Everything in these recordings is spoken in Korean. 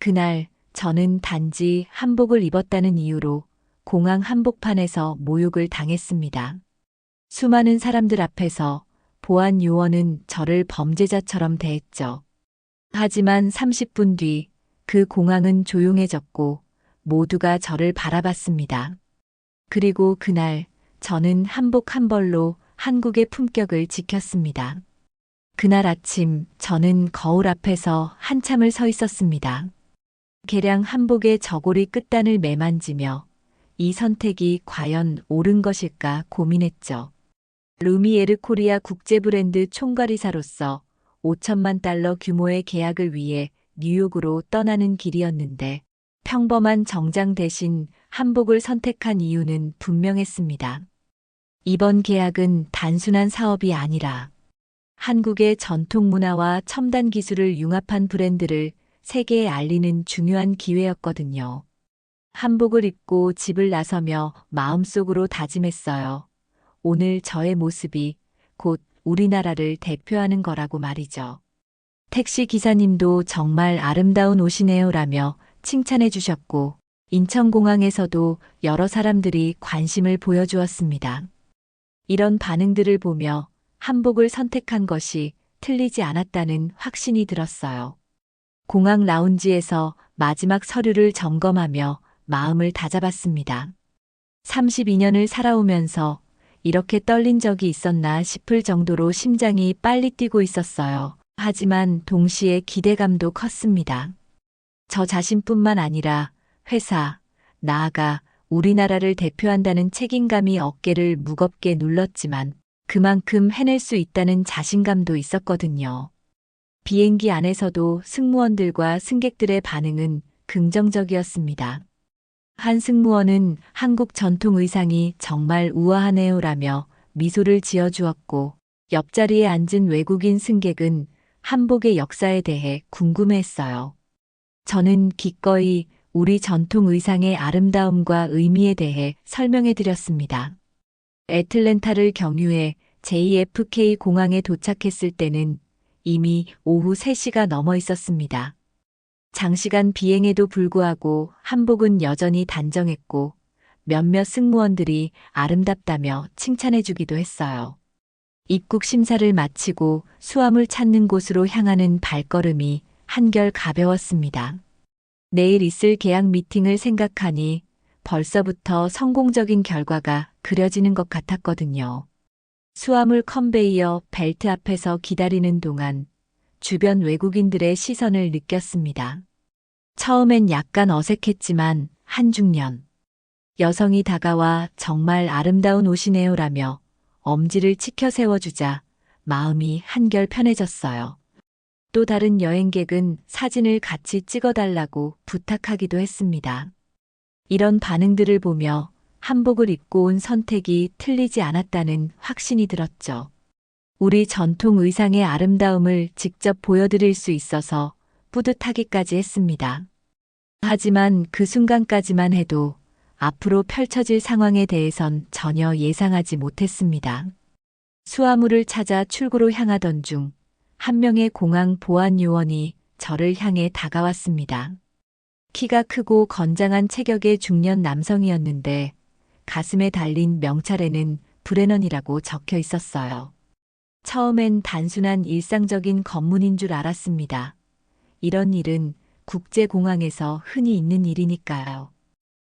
그날 저는 단지 한복을 입었다는 이유로 공항 한복판에서 모욕을 당했습니다. 수많은 사람들 앞에서 보안 요원은 저를 범죄자처럼 대했죠. 하지만 30분 뒤 그 공항은 조용해졌고 모두가 저를 바라봤습니다. 그리고 그날 저는 한복 한 벌로 한국의 품격을 지켰습니다. 그날 아침 저는 거울 앞에서 한참을 서 있었습니다. 개량 한복의 저고리 끝단을 매만지며 이 선택이 과연 옳은 것일까 고민했죠. 루미에르 코리아 국제 브랜드 총괄이사로서 5천만 달러 규모의 계약을 위해 뉴욕으로 떠나는 길이었는데 평범한 정장 대신 한복을 선택한 이유는 분명했습니다. 이번 계약은 단순한 사업이 아니라 한국의 전통 문화와 첨단 기술을 융합한 브랜드를 세계에 알리는 중요한 기회였거든요. 한복을 입고 집을 나서며 마음속으로 다짐했어요. 오늘 저의 모습이 곧 우리나라를 대표하는 거라고 말이죠. 택시 기사님도 정말 아름다운 옷이네요라며 칭찬해 주셨고, 인천공항에서도 여러 사람들이 관심을 보여주었습니다. 이런 반응들을 보며 한복을 선택한 것이 틀리지 않았다는 확신이 들었어요. 공항 라운지에서 마지막 서류를 점검하며 마음을 다잡았습니다. 32년을 살아오면서 이렇게 떨린 적이 있었나 싶을 정도로 심장이 빨리 뛰고 있었어요. 하지만 동시에 기대감도 컸습니다. 저 자신뿐만 아니라 회사, 나아가 우리나라를 대표한다는 책임감이 어깨를 무겁게 눌렀지만 그만큼 해낼 수 있다는 자신감도 있었거든요. 비행기 안에서도 승무원들과 승객들의 반응은 긍정적이었습니다. 한 승무원은 한국 전통 의상이 정말 우아하네요라며 미소를 지어주었고, 옆자리에 앉은 외국인 승객은 한복의 역사에 대해 궁금해했어요. 저는 기꺼이 우리 전통 의상의 아름다움과 의미에 대해 설명해 드렸습니다. 애틀랜타를 경유해 JFK 공항에 도착했을 때는 이미 오후 3시가 넘어 있었습니다. 장시간 비행에도 불구하고 한복은 여전히 단정했고 몇몇 승무원들이 아름답다며 칭찬해 주기도 했어요. 입국 심사를 마치고 수함을 찾는 곳으로 향하는 발걸음이 한결 가벼웠습니다. 내일 있을 계약 미팅을 생각하니 벌써부터 성공적인 결과가 그려지는 것 같았거든요. 수화물 컨베이어 벨트 앞에서 기다리는 동안 주변 외국인들의 시선을 느꼈습니다. 처음엔 약간 어색했지만 한중년 여성이 다가와 정말 아름다운 옷이네요라며 엄지를 치켜 세워주자 마음이 한결 편해졌어요. 또 다른 여행객은 사진을 같이 찍어달라고 부탁하기도 했습니다. 이런 반응들을 보며 한복을 입고 온 선택이 틀리지 않았다는 확신이 들었죠. 우리 전통 의상의 아름다움을 직접 보여드릴 수 있어서 뿌듯하기까지 했습니다. 하지만 그 순간까지만 해도 앞으로 펼쳐질 상황에 대해선 전혀 예상하지 못했습니다. 수화물을 찾아 출구로 향하던 중 한 명의 공항 보안 요원이 저를 향해 다가왔습니다. 키가 크고 건장한 체격의 중년 남성이었는데 가슴에 달린 명찰에는 브레넌이라고 적혀 있었어요. 처음엔 단순한 일상적인 검문인 줄 알았습니다. 이런 일은 국제공항에서 흔히 있는 일이니까요.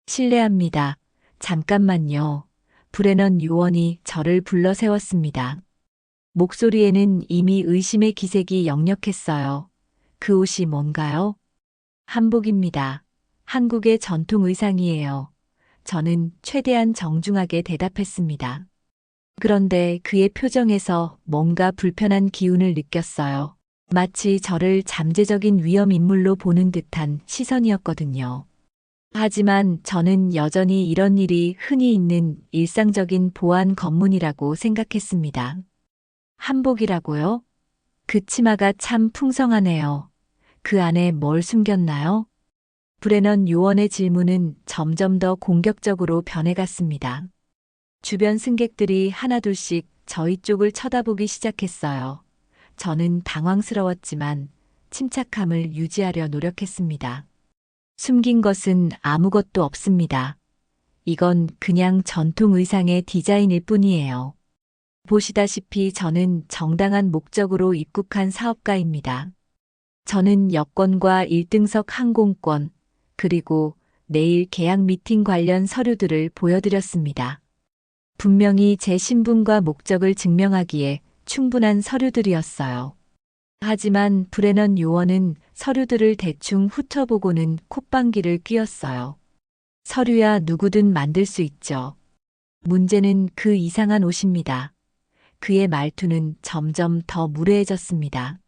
실례합니다. 잠깐만요. 브레넌 요원이 저를 불러 세웠습니다. 목소리에는 이미 의심의 기색이 역력했어요. 그 옷이 뭔가요? 한복입니다. 한국의 전통 의상이에요. 저는 최대한 정중하게 대답했습니다. 그런데 그의 표정에서 뭔가 불편한 기운을 느꼈어요. 마치 저를 잠재적인 위험 인물로 보는 듯한 시선이었거든요. 하지만 저는 여전히 이런 일이 흔히 있는 일상적인 보안 검문이라고 생각했습니다. 한복이라고요? 그 치마가 참 풍성하네요. 그 안에 뭘 숨겼나요? 브레넌 요원의 질문은 점점 더 공격적으로 변해갔습니다. 주변 승객들이 하나둘씩 저희 쪽을 쳐다보기 시작했어요. 저는 당황스러웠지만 침착함을 유지하려 노력했습니다. 숨긴 것은 아무것도 없습니다. 이건 그냥 전통 의상의 디자인일 뿐이에요. 보시다시피 저는 정당한 목적으로 입국한 사업가입니다. 저는 여권과 1등석 항공권, 그리고 내일 계약 미팅 관련 서류들을 보여드렸습니다. 분명히 제 신분과 목적을 증명하기에 충분한 서류들이었어요. 하지만 브레넌 요원은 서류들을 대충 훑어보고는 콧방귀를 뀌었어요. 서류야 누구든 만들 수 있죠. 문제는 그 이상한 옷입니다. 그의 말투는 점점 더 무례해졌습니다.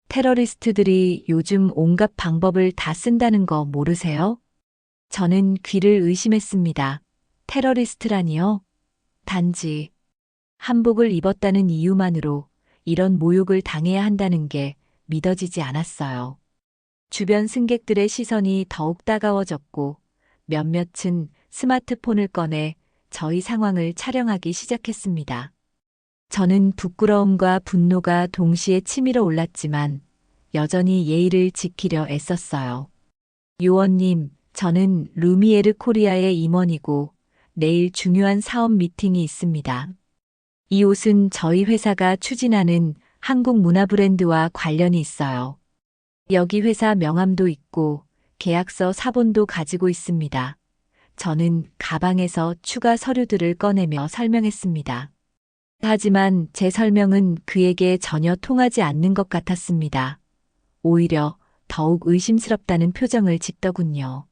테러리스트들이 요즘 온갖 방법을 다 쓴다는 거 모르세요? 저는 귀를 의심했습니다. 테러리스트라니요? 단지 한복을 입었다는 이유만으로 이런 모욕을 당해야 한다는 게 믿어지지 않았어요. 주변 승객들의 시선이 더욱 따가워졌고 몇몇은 스마트폰을 꺼내 저희 상황을 촬영하기 시작했습니다. 저는 부끄러움과 분노가 동시에 치밀어 올랐지만 여전히 예의를 지키려 애썼어요. 요원님, 저는 루미에르 코리아의 임원이고 내일 중요한 사업 미팅이 있습니다. 이 옷은 저희 회사가 추진하는 한국 문화 브랜드와 관련이 있어요. 여기 회사 명함도 있고 계약서 사본도 가지고 있습니다. 저는 가방에서 추가 서류들을 꺼내며 설명했습니다. 하지만 제 설명은 그에게 전혀 통하지 않는 것 같았습니다. 오히려 더욱 의심스럽다는 표정을 짓더군요.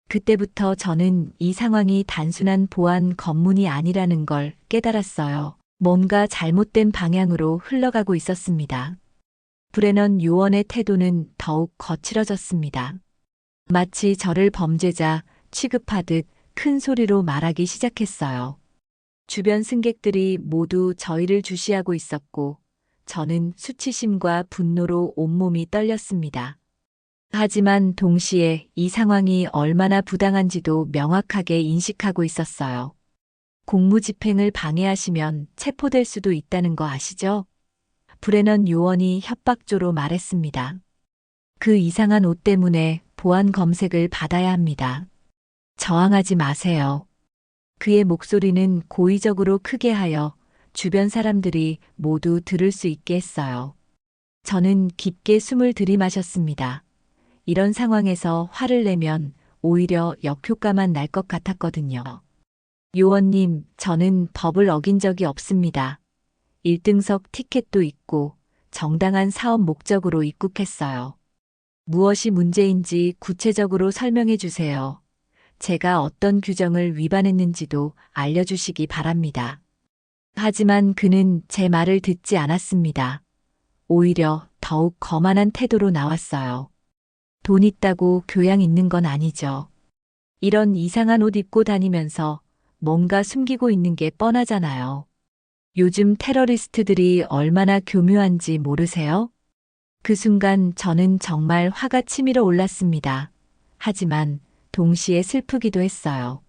그때부터 저는 이 상황이 단순한 보안 검문이 아니라는 걸 깨달았어요. 뭔가 잘못된 방향으로 흘러가고 있었습니다. 브레넌 요원의 태도는 더욱 거칠어졌습니다. 마치 저를 범죄자 취급하듯 큰 소리로 말하기 시작했어요. 주변 승객들이 모두 저희를 주시하고 있었고 저는 수치심과 분노로 온몸이 떨렸습니다. 하지만 동시에 이 상황이 얼마나 부당한지도 명확하게 인식하고 있었어요. 공무집행을 방해하시면 체포될 수도 있다는 거 아시죠? 브레넌 요원이 협박조로 말했습니다. 그 이상한 옷 때문에 보안 검색을 받아야 합니다. 저항하지 마세요. 그의 목소리는 고의적으로 크게 하여 주변 사람들이 모두 들을 수 있게 했어요. 저는 깊게 숨을 들이마셨습니다. 이런 상황에서 화를 내면 오히려 역효과만 날 것 같았거든요. 요원님, 저는 법을 어긴 적이 없습니다. 1등석 티켓도 있고 정당한 사업 목적으로 입국했어요. 무엇이 문제인지 구체적으로 설명해 주세요. 제가 어떤 규정을 위반했는지도 알려주시기 바랍니다. 하지만 그는 제 말을 듣지 않았습니다. 오히려 더욱 거만한 태도로 나왔어요. 돈 있다고 교양 있는 건 아니죠. 이런 이상한 옷 입고 다니면서 뭔가 숨기고 있는 게 뻔하잖아요. 요즘 테러리스트들이 얼마나 교묘한지 모르세요? 그 순간 저는 정말 화가 치밀어 올랐습니다. 하지만 동시에 슬프기도 했어요.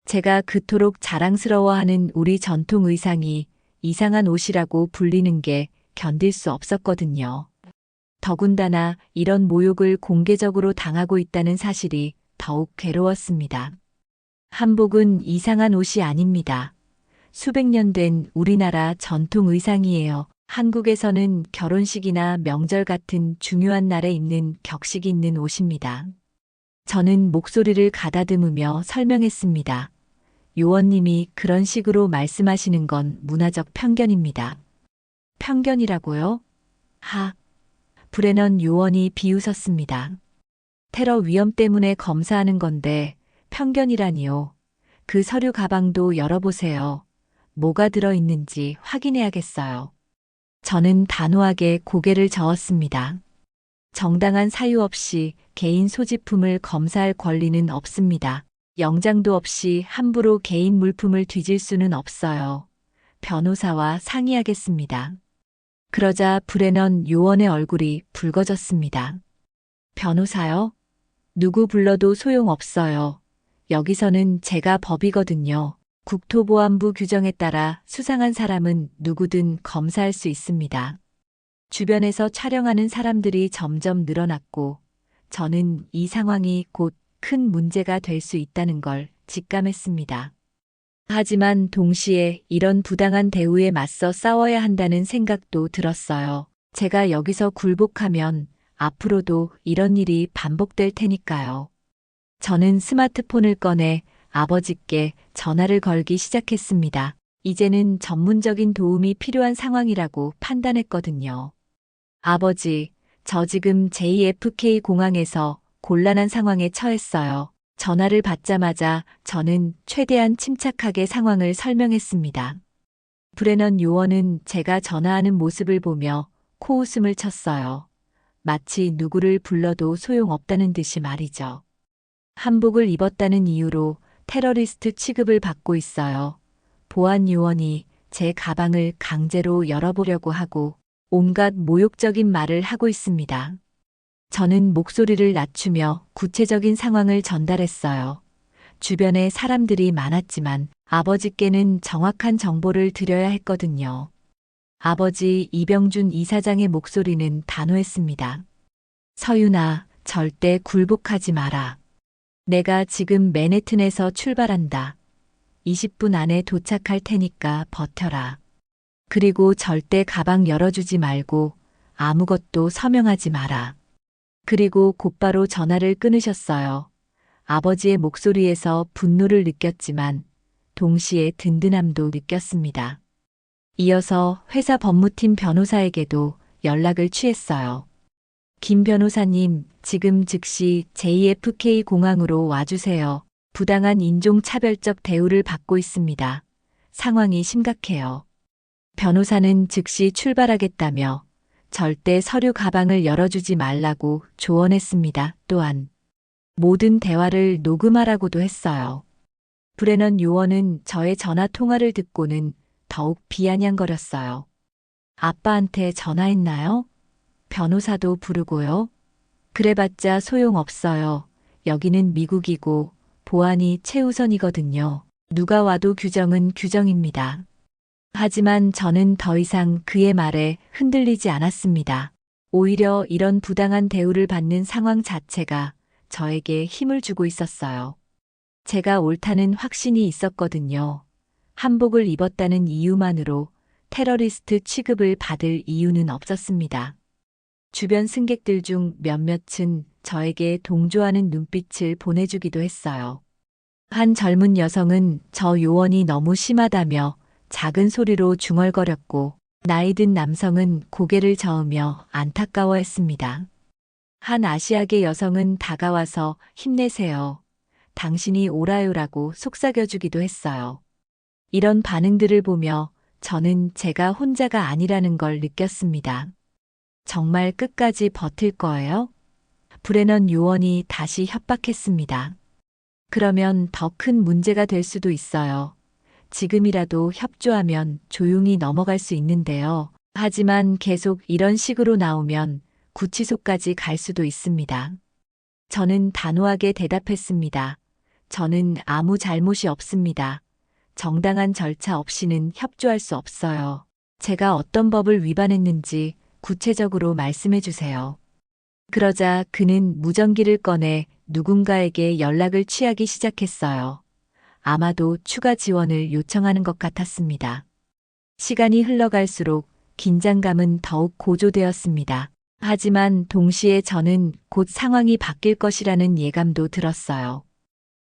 제가 그토록 자랑스러워하는 우리 전통 의상이 이상한 옷이라고 불리는 게 견딜 수 없었거든요. 더군다나 이런 모욕을 공개적으로 당하고 있다는 사실이 더욱 괴로웠습니다. 한복은 이상한 옷이 아닙니다. 수백 년 된 우리나라 전통 의상이에요. 한국에서는 결혼식이나 명절 같은 중요한 날에 입는 격식이 있는 옷입니다. 저는 목소리를 가다듬으며 설명했습니다. 요원님이 그런 식으로 말씀하시는 건 문화적 편견입니다. 편견이라고요? 브레넌 요원이 비웃었습니다. 테러 위험 때문에 검사하는 건데 편견이라니요. 그 서류 가방도 열어보세요. 뭐가 들어있는지 확인해야겠어요. 저는 단호하게 고개를 저었습니다. 정당한 사유 없이 개인 소지품을 검사할 권리는 없습니다. 영장도 없이 함부로 개인 물품을 뒤질 수는 없어요. 변호사와 상의하겠습니다. 그러자 브레넌 요원의 얼굴이 붉어졌습니다. 변호사요? 누구 불러도 소용없어요. 여기서는 제가 법이거든요. 국토보안부 규정에 따라 수상한 사람은 누구든 검사할 수 있습니다. 주변에서 촬영하는 사람들이 점점 늘어났고 저는 이 상황이 곧 큰 문제가 될 수 있다는 걸 직감했습니다. 하지만 동시에 이런 부당한 대우에 맞서 싸워야 한다는 생각도 들었어요. 제가 여기서 굴복하면 앞으로도 이런 일이 반복될 테니까요. 저는 스마트폰을 꺼내 아버지께 전화를 걸기 시작했습니다. 이제는 전문적인 도움이 필요한 상황이라고 판단했거든요. 아버지, 저 지금 JFK 공항에서 곤란한 상황에 처했어요. 전화를 받자마자 저는 최대한 침착하게 상황을 설명했습니다. 브레넌 요원은 제가 전화하는 모습을 보며 코웃음을 쳤어요. 마치 누구를 불러도 소용없다는 듯이 말이죠. 한복을 입었다는 이유로 테러리스트 취급을 받고 있어요. 보안 요원이 제 가방을 강제로 열어보려고 하고 온갖 모욕적인 말을 하고 있습니다. 저는 목소리를 낮추며 구체적인 상황을 전달했어요. 주변에 사람들이 많았지만 아버지께는 정확한 정보를 드려야 했거든요. 아버지 이병준 이사장의 목소리는 단호했습니다. 서윤아, 절대 굴복하지 마라. 내가 지금 맨해튼에서 출발한다. 20분 안에 도착할 테니까 버텨라. 그리고 절대 가방 열어주지 말고 아무것도 서명하지 마라. 그리고 곧바로 전화를 끊으셨어요. 아버지의 목소리에서 분노를 느꼈지만 동시에 든든함도 느꼈습니다. 이어서 회사 법무팀 변호사에게도 연락을 취했어요. 김 변호사님, 지금 즉시 JFK 공항으로 와주세요. 부당한 인종차별적 대우를 받고 있습니다. 상황이 심각해요. 변호사는 즉시 출발하겠다며 절대 서류 가방을 열어주지 말라고 조언했습니다. 또한 모든 대화를 녹음하라고도 했어요. 브레넌 요원은 저의 전화 통화를 듣고는 더욱 비아냥거렸어요. 아빠한테 전화했나요? 변호사도 부르고요. 그래봤자 소용없어요. 여기는 미국이고 보안이 최우선이거든요. 누가 와도 규정은 규정입니다. 하지만 저는 더 이상 그의 말에 흔들리지 않았습니다. 오히려 이런 부당한 대우를 받는 상황 자체가 저에게 힘을 주고 있었어요. 제가 옳다는 확신이 있었거든요. 한복을 입었다는 이유만으로 테러리스트 취급을 받을 이유는 없었습니다. 주변 승객들 중 몇몇은 저에게 동조하는 눈빛을 보내주기도 했어요. 한 젊은 여성은 저 요원이 너무 심하다며 작은 소리로 중얼거렸고 나이 든 남성은 고개를 저으며 안타까워했습니다. 한 아시아계 여성은 다가와서 힘내세요. 당신이 옳아요라고 속삭여주기도 했어요. 이런 반응들을 보며 저는 제가 혼자가 아니라는 걸 느꼈습니다. 정말 끝까지 버틸 거예요? 브레넌 요원이 다시 협박했습니다. 그러면 더 큰 문제가 될 수도 있어요. 지금이라도 협조하면 조용히 넘어갈 수 있는데요. 하지만 계속 이런 식으로 나오면 구치소까지 갈 수도 있습니다. 저는 단호하게 대답했습니다. 저는 아무 잘못이 없습니다. 정당한 절차 없이는 협조할 수 없어요. 제가 어떤 법을 위반했는지 구체적으로 말씀해 주세요. 그러자 그는 무전기를 꺼내 누군가에게 연락을 취하기 시작했어요. 아마도 추가 지원을 요청하는 것 같았습니다. 시간이 흘러갈수록 긴장감은 더욱 고조되었습니다. 하지만 동시에 저는 곧 상황이 바뀔 것이라는 예감도 들었어요.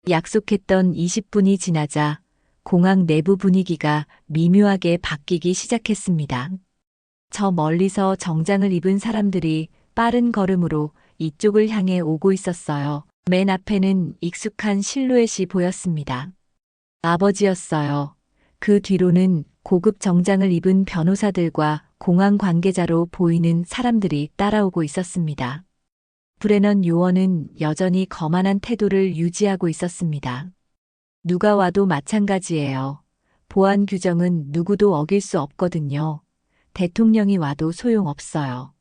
약속했던 20분이 지나자 공항 내부 분위기가 미묘하게 바뀌기 시작했습니다. 저 멀리서 정장을 입은 사람들이 빠른 걸음으로 이쪽을 향해 오고 있었어요. 맨 앞에는 익숙한 실루엣이 보였습니다. 아버지였어요. 그 뒤로는 고급 정장을 입은 변호사들과 공항 관계자로 보이는 사람들이 따라오고 있었습니다. 브레넌 요원은 여전히 거만한 태도를 유지하고 있었습니다. 누가 와도 마찬가지예요. 보안 규정은 누구도 어길 수 없거든요. 대통령이 와도 소용없어요.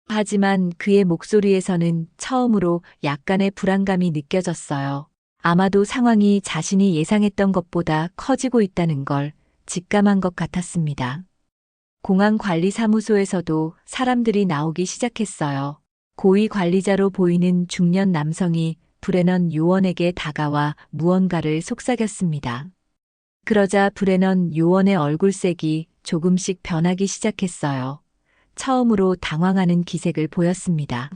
하지만 그의 목소리에서는 처음으로 약간의 불안감이 느껴졌어요. 아마도 상황이 자신이 예상했던 것보다 커지고 있다는 걸 직감한 것 같았습니다. 공항 관리 사무소에서도 사람들이 나오기 시작했어요. 고위 관리자로 보이는 중년 남성이 브레넌 요원에게 다가와 무언가를 속삭였습니다. 그러자 브레넌 요원의 얼굴색이 조금씩 변하기 시작했어요. 처음으로 당황하는 기색을 보였습니다.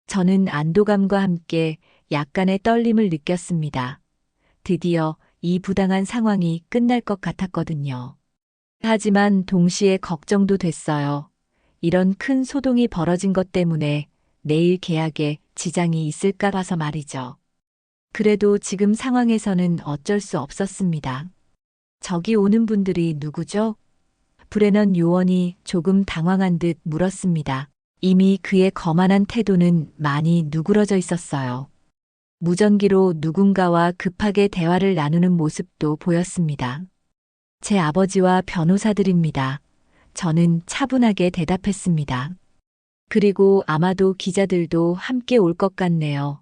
저는 안도감과 함께 약간의 떨림을 느꼈습니다. 드디어 이 부당한 상황이 끝날 것 같았거든요. 하지만 동시에 걱정도 됐어요. 이런 큰 소동이 벌어진 것 때문에 내일 계약에 지장이 있을까 봐서 말이죠. 그래도 지금 상황에서는 어쩔 수 없었습니다. 저기 오는 분들이 누구죠? 브레넌 요원이 조금 당황한 듯 물었습니다. 이미 그의 거만한 태도는 많이 누그러져 있었어요. 무전기로 누군가와 급하게 대화를 나누는 모습도 보였습니다. 제 아버지와 변호사들입니다. 저는 차분하게 대답했습니다. 그리고 아마도 기자들도 함께 올 것 같네요.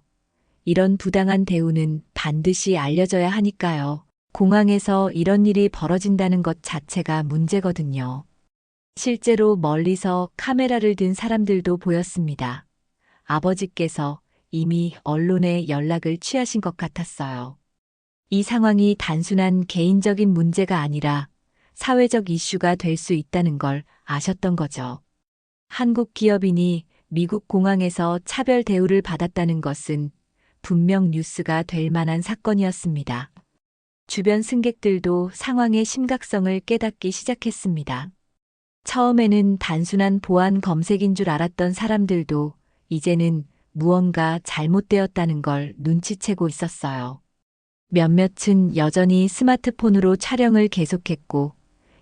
이런 부당한 대우는 반드시 알려져야 하니까요. 공항에서 이런 일이 벌어진다는 것 자체가 문제거든요. 실제로 멀리서 카메라를 든 사람들도 보였습니다. 아버지께서 이미 언론에 연락을 취하신 것 같았어요. 이 상황이 단순한 개인적인 문제가 아니라 사회적 이슈가 될 수 있다는 걸 아셨던 거죠. 한국 기업인이 미국 공항에서 차별 대우를 받았다는 것은 분명 뉴스가 될 만한 사건이었습니다. 주변 승객들도 상황의 심각성을 깨닫기 시작했습니다. 처음에는 단순한 보안 검색인 줄 알았던 사람들도 이제는 무언가 잘못되었다는 걸 눈치채고 있었어요. 몇몇은 여전히 스마트폰으로 촬영을 계속했고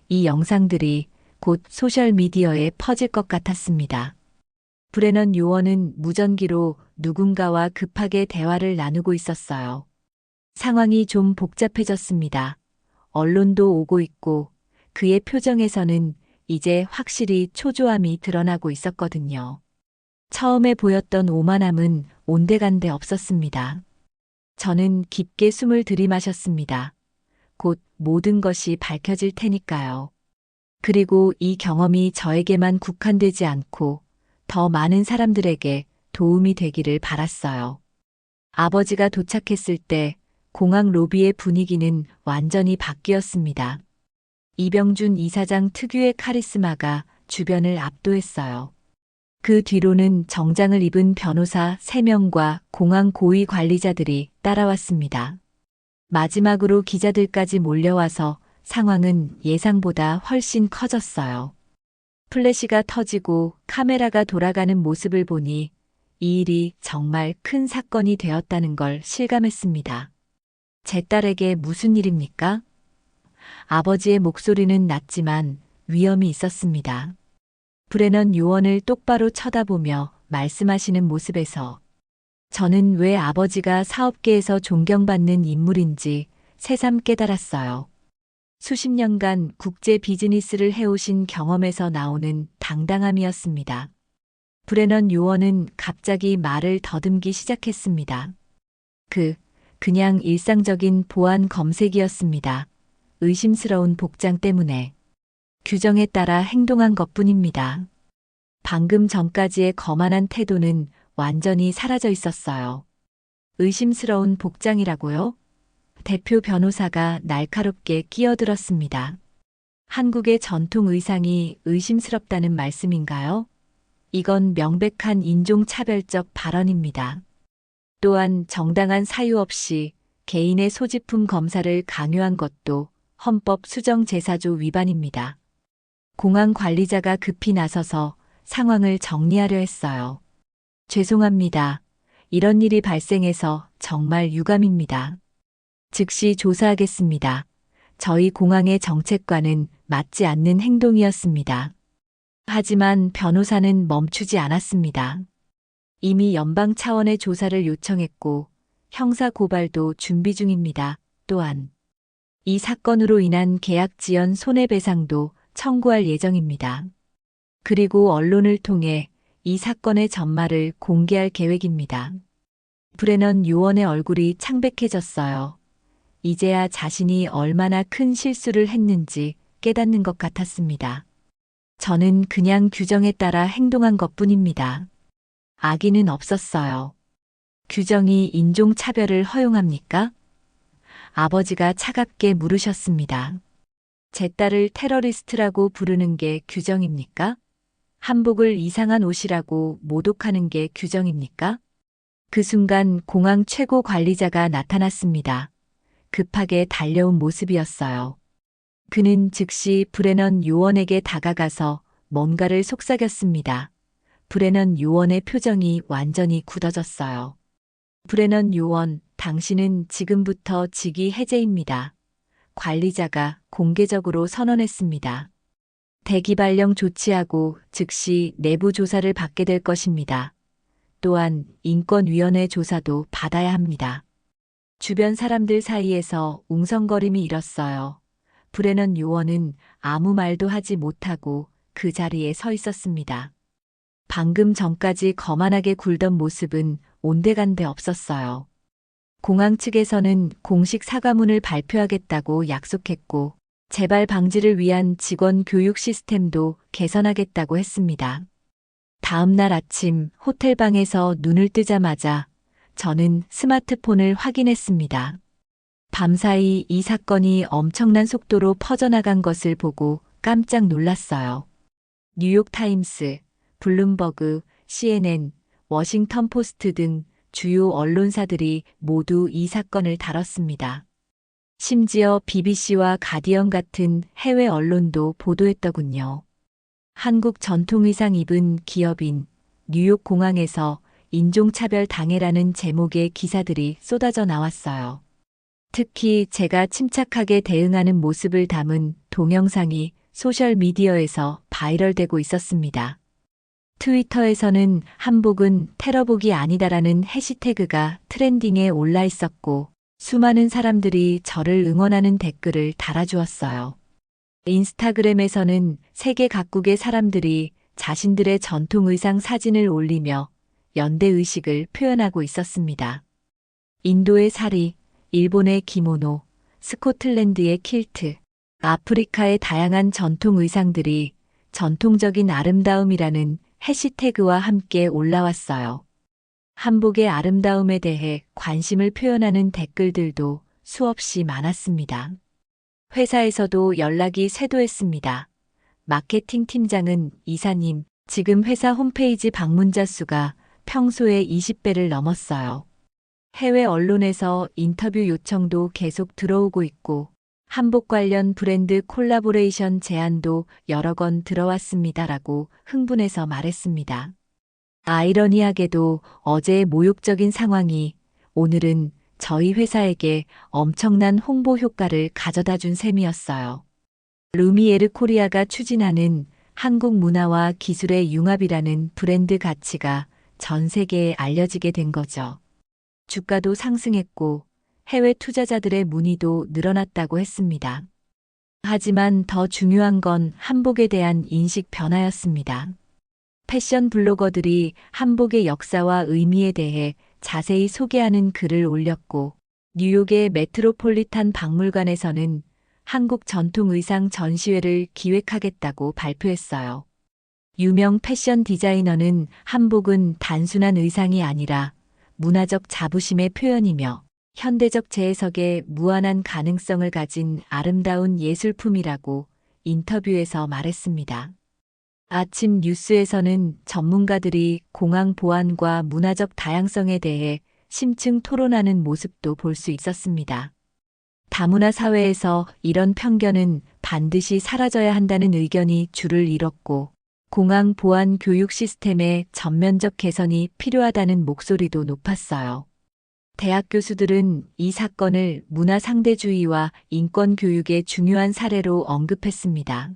이 영상들이 곧 소셜미디어에 퍼질 것 같았습니다. 브레넌 요원은 무전기로 누군가와 급하게 대화를 나누고 있었어요. 상황이 좀 복잡해졌습니다. 언론도 오고 있고 그의 표정에서는 이제 확실히 초조함이 드러나고 있었거든요. 처음에 보였던 오만함은 온데간데 없었습니다. 저는 깊게 숨을 들이마셨습니다. 곧 모든 것이 밝혀질 테니까요. 그리고 이 경험이 저에게만 국한되지 않고 더 많은 사람들에게 도움이 되기를 바랐어요. 아버지가 도착했을 때 공항 로비의 분위기는 완전히 바뀌었습니다. 이병준 이사장 특유의 카리스마가 주변을 압도했어요. 그 뒤로는 정장을 입은 변호사 3명과 공항 고위 관리자들이 따라왔습니다. 마지막으로 기자들까지 몰려와서 상황은 예상보다 훨씬 커졌어요. 플래시가 터지고 카메라가 돌아가는 모습을 보니 이 일이 정말 큰 사건이 되었다는 걸 실감했습니다. 제 딸에게 무슨 일입니까? 아버지의 목소리는 낮지만 위험이 있었습니다. 브레넌 요원을 똑바로 쳐다보며 말씀하시는 모습에서 저는 왜 아버지가 사업계에서 존경받는 인물인지 새삼 깨달았어요. 수십 년간 국제 비즈니스를 해오신 경험에서 나오는 당당함이었습니다. 브레넌 요원은 갑자기 말을 더듬기 시작했습니다. 그냥 일상적인 보안 검색이었습니다. 의심스러운 복장 때문에. 규정에 따라 행동한 것뿐입니다. 방금 전까지의 거만한 태도는 완전히 사라져 있었어요. 의심스러운 복장이라고요? 대표 변호사가 날카롭게 끼어들었습니다. 한국의 전통 의상이 의심스럽다는 말씀인가요? 이건 명백한 인종차별적 발언입니다. 또한 정당한 사유 없이 개인의 소지품 검사를 강요한 것도 헌법 수정제사조 위반입니다. 공항 관리자가 급히 나서서 상황을 정리하려 했어요. 죄송합니다. 이런 일이 발생해서 정말 유감입니다. 즉시 조사하겠습니다. 저희 공항의 정책과는 맞지 않는 행동이었습니다. 하지만 변호사는 멈추지 않았습니다. 이미 연방 차원의 조사를 요청했고 형사 고발도 준비 중입니다. 또한 이 사건으로 인한 계약 지연 손해배상도 청구할 예정입니다. 그리고 언론을 통해 이 사건의 전말을 공개할 계획입니다. 브레넌 요원의 얼굴이 창백해졌어요. 이제야 자신이 얼마나 큰 실수를 했는지 깨닫는 것 같았습니다. 저는 그냥 규정에 따라 행동한 것뿐입니다. 악의는 없었어요. 규정이 인종차별을 허용합니까? 아버지가 차갑게 물으셨습니다. 제 딸을 테러리스트라고 부르는 게 규정입니까? 한복을 이상한 옷이라고 모독하는 게 규정입니까? 그 순간 공항 최고 관리자가 나타났습니다. 급하게 달려온 모습이었어요. 그는 즉시 브레넌 요원에게 다가가서 뭔가를 속삭였습니다. 브레넌 요원의 표정이 완전히 굳어졌어요. 브레넌 요원, 당신은 지금부터 직위 해제입니다. 관리자가 공개적으로 선언했습니다. 대기발령 조치하고 즉시 내부 조사를 받게 될 것입니다. 또한 인권위원회 조사도 받아야 합니다. 주변 사람들 사이에서 웅성거림이 일었어요. 브레넌 요원은 아무 말도 하지 못하고 그 자리에 서 있었습니다. 방금 전까지 거만하게 굴던 모습은 온데간데 없었어요. 공항 측에서는 공식 사과문을 발표하겠다고 약속했고, 재발 방지를 위한 직원 교육 시스템도 개선하겠다고 했습니다. 다음 날 아침 호텔 방에서 눈을 뜨자마자 저는 스마트폰을 확인했습니다. 밤사이 이 사건이 엄청난 속도로 퍼져나간 것을 보고 깜짝 놀랐어요. 뉴욕타임스, 블룸버그, CNN, 워싱턴 포스트 등 주요 언론사들이 모두 이 사건을 다뤘습니다. 심지어 BBC와 가디언 같은 해외 언론도 보도했더군요. 한국 전통의상 입은 기업인 뉴욕 공항에서 인종차별 당해라는 제목의 기사들이 쏟아져 나왔어요. 특히 제가 침착하게 대응하는 모습을 담은 동영상이 소셜미디어에서 바이럴되고 있었습니다. 트위터에서는 한복은 테러복이 아니다라는 해시태그가 트렌딩에 올라 있었고, 수많은 사람들이 저를 응원하는 댓글을 달아주었어요. 인스타그램에서는 세계 각국의 사람들이 자신들의 전통 의상 사진을 올리며 연대의식을 표현하고 있었습니다. 인도의 사리, 일본의 기모노, 스코틀랜드의 킬트, 아프리카의 다양한 전통 의상들이 전통적인 아름다움이라는 해시태그와 함께 올라왔어요. 한복의 아름다움에 대해 관심을 표현하는 댓글들도 수없이 많았습니다. 회사에서도 연락이 쇄도했습니다. 마케팅 팀장은 이사님, 지금 회사 홈페이지 방문자 수가 평소의 20배를 넘었어요. 해외 언론에서 인터뷰 요청도 계속 들어오고 있고, 한복 관련 브랜드 콜라보레이션 제안도 여러 건 들어왔습니다라고 흥분해서 말했습니다. 아이러니하게도 어제의 모욕적인 상황이 오늘은 저희 회사에게 엄청난 홍보 효과를 가져다 준 셈이었어요. 루미에르 코리아가 추진하는 한국 문화와 기술의 융합이라는 브랜드 가치가 전 세계에 알려지게 된 거죠. 주가도 상승했고 해외 투자자들의 문의도 늘어났다고 했습니다. 하지만 더 중요한 건 한복에 대한 인식 변화였습니다. 패션 블로거들이 한복의 역사와 의미에 대해 자세히 소개하는 글을 올렸고, 뉴욕의 메트로폴리탄 박물관에서는 한국 전통 의상 전시회를 기획하겠다고 발표했어요. 유명 패션 디자이너는 한복은 단순한 의상이 아니라 문화적 자부심의 표현이며 현대적 재해석의 무한한 가능성을 가진 아름다운 예술품이라고 인터뷰에서 말했습니다. 아침 뉴스에서는 전문가들이 공항 보안과 문화적 다양성에 대해 심층 토론하는 모습도 볼 수 있었습니다. 다문화 사회에서 이런 편견은 반드시 사라져야 한다는 의견이 줄을 이뤘고, 공항 보안 교육 시스템의 전면적 개선이 필요하다는 목소리도 높았어요. 대학 교수들은 이 사건을 문화 상대주의와 인권 교육의 중요한 사례로 언급했습니다.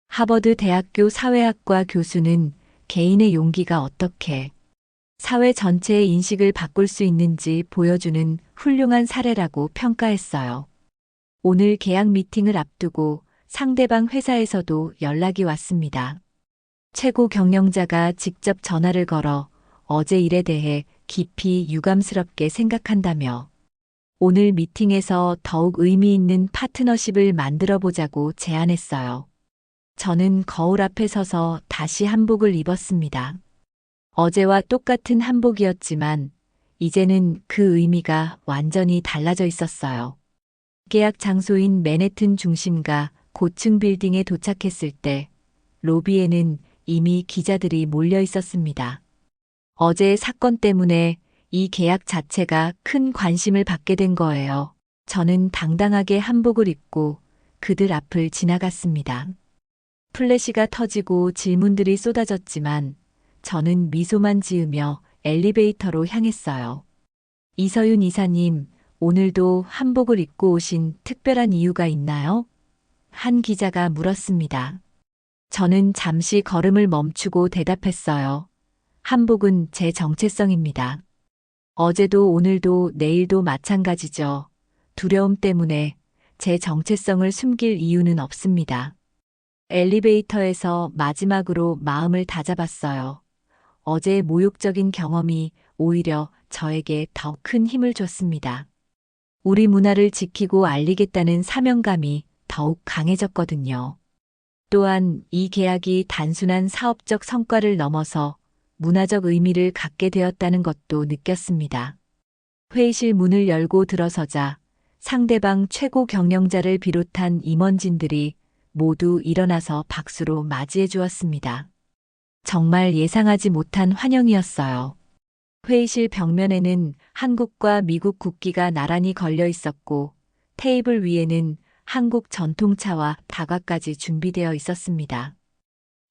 하버드 대학교 사회학과 교수는 개인의 용기가 어떻게 사회 전체의 인식을 바꿀 수 있는지 보여주는 훌륭한 사례라고 평가했어요. 오늘 계약 미팅을 앞두고 상대방 회사에서도 연락이 왔습니다. 최고 경영자가 직접 전화를 걸어 어제 일에 대해 깊이 유감스럽게 생각한다며 오늘 미팅에서 더욱 의미 있는 파트너십을 만들어 보자고 제안했어요. 저는 거울 앞에 서서 다시 한복을 입었습니다. 어제와 똑같은 한복이었지만 이제는 그 의미가 완전히 달라져 있었어요. 계약 장소인 맨해튼 중심가 고층 빌딩에 도착했을 때 로비에는 이미 기자들이 몰려 있었습니다. 어제의 사건 때문에 이 계약 자체가 큰 관심을 받게 된 거예요. 저는 당당하게 한복을 입고 그들 앞을 지나갔습니다. 플래시가 터지고 질문들이 쏟아졌지만 저는 미소만 지으며 엘리베이터로 향했어요. 이서윤 이사님, 오늘도 한복을 입고 오신 특별한 이유가 있나요? 한 기자가 물었습니다. 저는 잠시 걸음을 멈추고 대답했어요. 한복은 제 정체성입니다. 어제도 오늘도 내일도 마찬가지죠. 두려움 때문에 제 정체성을 숨길 이유는 없습니다. 엘리베이터에서 마지막으로 마음을 다잡았어요. 어제의 모욕적인 경험이 오히려 저에게 더 큰 힘을 줬습니다. 우리 문화를 지키고 알리겠다는 사명감이 더욱 강해졌거든요. 또한 이 계약이 단순한 사업적 성과를 넘어서 문화적 의미를 갖게 되었다는 것도 느꼈습니다. 회의실 문을 열고 들어서자 상대방 최고 경영자를 비롯한 임원진들이 모두 일어나서 박수로 맞이해 주었습니다. 정말 예상하지 못한 환영이었어요. 회의실 벽면에는 한국과 미국 국기가 나란히 걸려 있었고 테이블 위에는 한국 전통차와 다과까지 준비되어 있었습니다.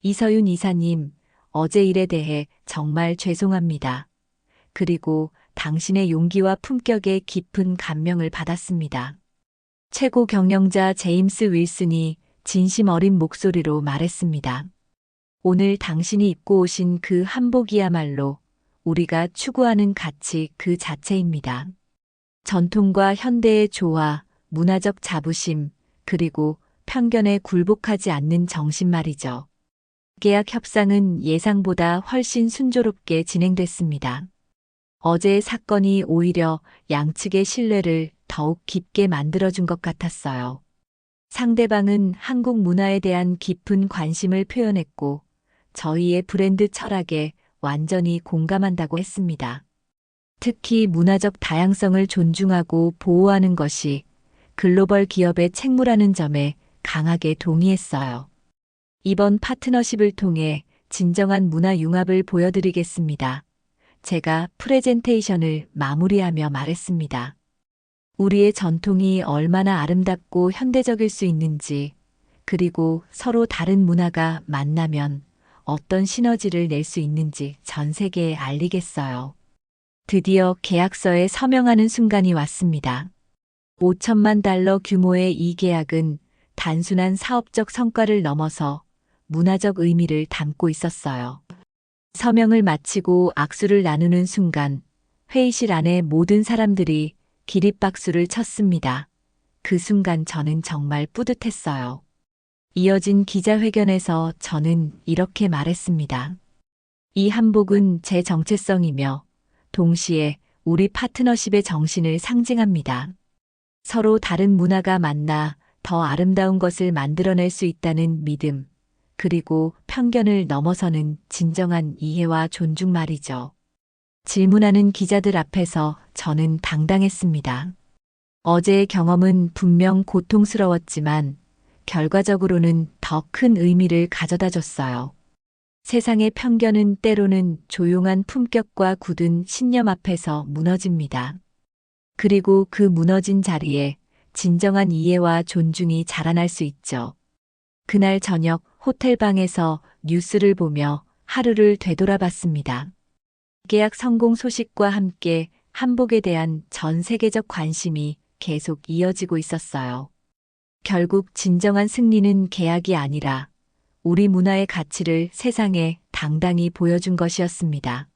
이서윤 이사님, 어제 일에 대해 정말 죄송합니다. 그리고 당신의 용기와 품격에 깊은 감명을 받았습니다. 최고 경영자 제임스 윌슨이 진심 어린 목소리로 말했습니다. 오늘 당신이 입고 오신 그 한복이야말로 우리가 추구하는 가치 그 자체입니다. 전통과 현대의 조화, 문화적 자부심, 그리고 편견에 굴복하지 않는 정신 말이죠. 계약 협상은 예상보다 훨씬 순조롭게 진행됐습니다. 어제의 사건이 오히려 양측의 신뢰를 더욱 깊게 만들어준 것 같았어요. 상대방은 한국 문화에 대한 깊은 관심을 표현했고 저희의 브랜드 철학에 완전히 공감한다고 했습니다. 특히 문화적 다양성을 존중하고 보호하는 것이 글로벌 기업의 책무라는 점에 강하게 동의했어요. 이번 파트너십을 통해 진정한 문화 융합을 보여드리겠습니다. 제가 프레젠테이션을 마무리하며 말했습니다. 우리의 전통이 얼마나 아름답고 현대적일 수 있는지, 그리고 서로 다른 문화가 만나면 어떤 시너지를 낼 수 있는지 전 세계에 알리겠어요. 드디어 계약서에 서명하는 순간이 왔습니다. 5천만 달러 규모의 이 계약은 단순한 사업적 성과를 넘어서 문화적 의미를 담고 있었어요. 서명을 마치고 악수를 나누는 순간 회의실 안에 모든 사람들이 기립박수를 쳤습니다. 그 순간 저는 정말 뿌듯했어요. 이어진 기자회견에서 저는 이렇게 말했습니다. 이 한복은 제 정체성이며 동시에 우리 파트너십의 정신을 상징합니다. 서로 다른 문화가 만나 더 아름다운 것을 만들어낼 수 있다는 믿음, 그리고 편견을 넘어서는 진정한 이해와 존중 말이죠. 질문하는 기자들 앞에서 저는 당당했습니다. 어제의 경험은 분명 고통스러웠지만 결과적으로는 더 큰 의미를 가져다 줬어요. 세상의 편견은 때로는 조용한 품격과 굳은 신념 앞에서 무너집니다. 그리고 그 무너진 자리에 진정한 이해와 존중이 자라날 수 있죠. 그날 저녁 호텔방에서 뉴스를 보며 하루를 되돌아봤습니다. 계약 성공 소식과 함께 한복에 대한 전 세계적 관심이 계속 이어지고 있었어요. 결국 진정한 승리는 계약이 아니라 우리 문화의 가치를 세상에 당당히 보여준 것이었습니다.